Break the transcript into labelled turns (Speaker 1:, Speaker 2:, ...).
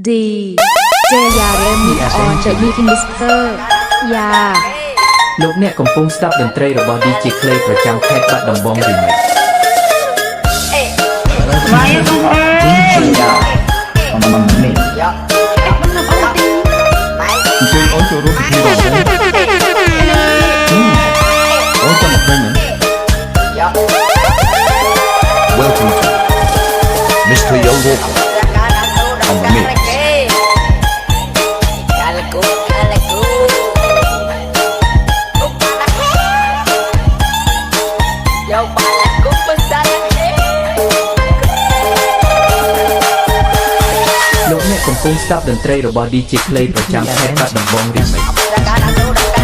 Speaker 1: D J ยาเรมิออนเดอะมิคิมิสเตอร์ยา
Speaker 2: លោកអ្នកកំពុងស្ដាប់តន្ត្រីរបស់ DJ Clay ប្រចាំខេត្តបាត់ដំបង Remix
Speaker 3: អញ្ជើញអូនចូលរួមពិធីរបស់អូនចាំមកវិញ
Speaker 4: Welcome to Mr. Yo Walker on the mix.
Speaker 2: លោកអ្នកកំពុងស្ដាប់តន្ត្រីរបស់ DJ Clay ប្រចាំខេត្តបាត់ដំបង Remix